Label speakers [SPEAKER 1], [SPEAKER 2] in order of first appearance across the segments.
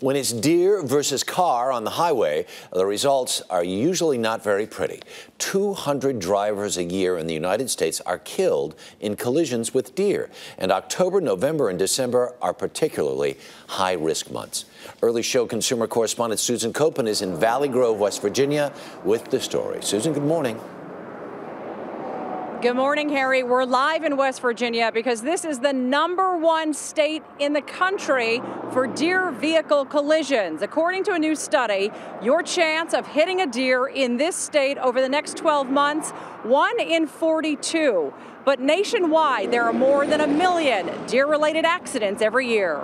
[SPEAKER 1] When it's deer versus car on the highway, the results are usually not very pretty. 200 drivers a year in the United States are killed in collisions with deer. And October, November, and December are particularly high-risk months. Early show consumer correspondent Susan Koeppen is in Valley Grove, West Virginia, with the story. Susan, good morning.
[SPEAKER 2] Good morning, Harry. We're live in West Virginia because this is the #1 state in the country for deer vehicle collisions. According to a new study, your chance of hitting a deer in this state over the next 12 months, 1 in 42. But nationwide, there are more than 1 million deer-related accidents every year.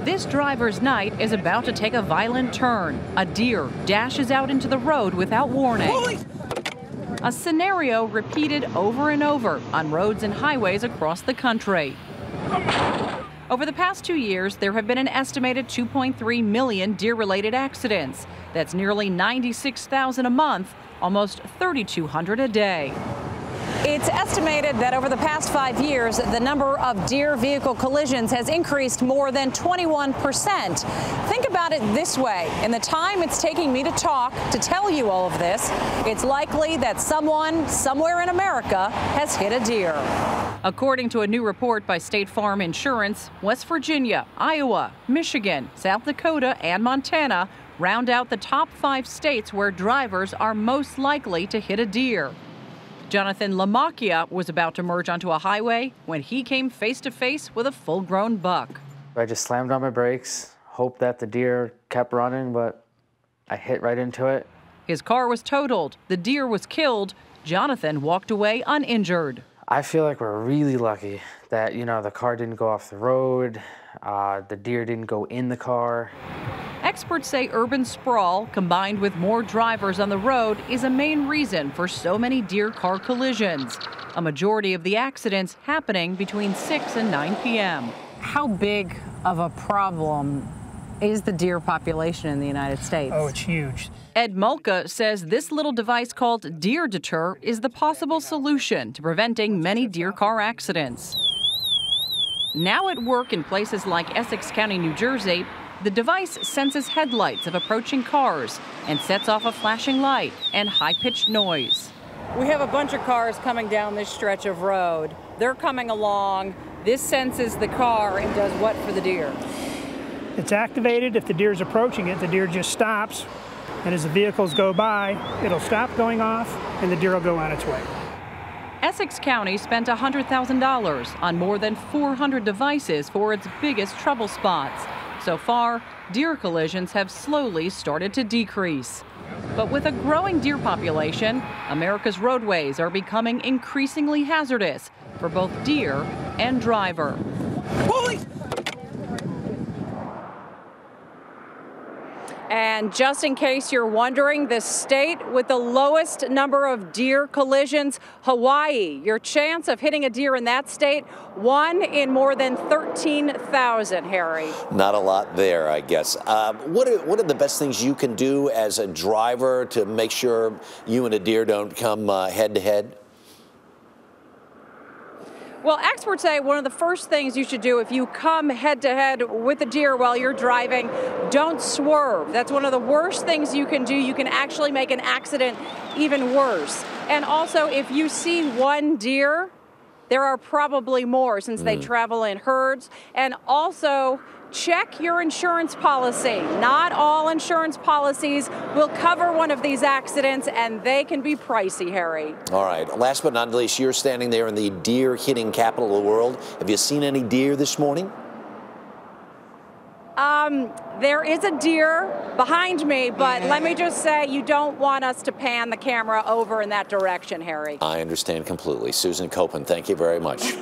[SPEAKER 3] This driver's night is about to take a violent turn. A deer dashes out into the road without warning. Holy! A scenario repeated over and over on roads and highways across the country. Over the past 2 years, there have been an estimated 2.3 million deer-related accidents. That's nearly 96,000 a month, almost 3,200 a day.
[SPEAKER 2] It's estimated that over the past 5 years, the number of deer vehicle collisions has increased more than 21%. Think about it this way. In the time it's taking me to talk to tell you all of this, it's likely that someone somewhere in America has hit a deer.
[SPEAKER 3] According to a new report by State Farm Insurance, West Virginia, Iowa, Michigan, South Dakota, and Montana round out the top 5 states where drivers are most likely to hit a deer. Jonathan Lamacchia was about to merge onto a highway when he came face to face with a full-grown buck.
[SPEAKER 4] I just slammed on my brakes, hoped that the deer kept running, but I hit right into it.
[SPEAKER 3] His car was totaled. The deer was killed. Jonathan walked away uninjured.
[SPEAKER 4] I feel like we're really lucky that, the car didn't go off the road, the deer didn't go in the car.
[SPEAKER 3] Experts say urban sprawl, combined with more drivers on the road, is a main reason for so many deer-car collisions. A majority of the accidents happening between 6 and 9 p.m.
[SPEAKER 2] How big of a problem is the deer population in the United States?
[SPEAKER 5] Oh, it's huge.
[SPEAKER 3] Ed Mulca says this little device called Deer Deter is the possible solution to preventing many deer-car accidents. Now at work in places like Essex County, New Jersey, the device senses headlights of approaching cars and sets off a flashing light and high-pitched noise.
[SPEAKER 2] We have a bunch of cars coming down this stretch of road. They're coming along. This senses the car and does what for the deer?
[SPEAKER 5] It's activated. If the deer's approaching it, the deer just stops. And as the vehicles go by, it'll stop going off and the deer will go on its way.
[SPEAKER 3] Essex County spent $100,000 on more than 400 devices for its biggest trouble spots. So far, deer collisions have slowly started to decrease. But with a growing deer population, America's roadways are becoming increasingly hazardous for both deer and driver.
[SPEAKER 5] Holy!
[SPEAKER 2] And just in case you're wondering, the state with the lowest number of deer collisions, Hawaii. Your chance of hitting a deer in that state, 1 in more than 13,000, Harry.
[SPEAKER 1] Not a lot there, I guess. What are the best things you can do as a driver to make sure you and a deer don't come head-to-head?
[SPEAKER 2] Well, experts say one of the first things you should do if you come head-to-head with a deer while you're driving, don't swerve. That's one of the worst things you can do. You can actually make an accident even worse. And also, if you see one deer, there are probably more since they travel in herds. And also, check your insurance policy. Not all insurance policies will cover one of these accidents, and they can be pricey, Harry.
[SPEAKER 1] All right. Last but not least, you're standing there in the deer-hitting capital of the world. Have you seen any deer this morning?
[SPEAKER 2] There is a deer behind me, but let me just say you don't want us to pan the camera over in that direction, Harry.
[SPEAKER 1] I understand completely. Susan Koeppen, thank you very much.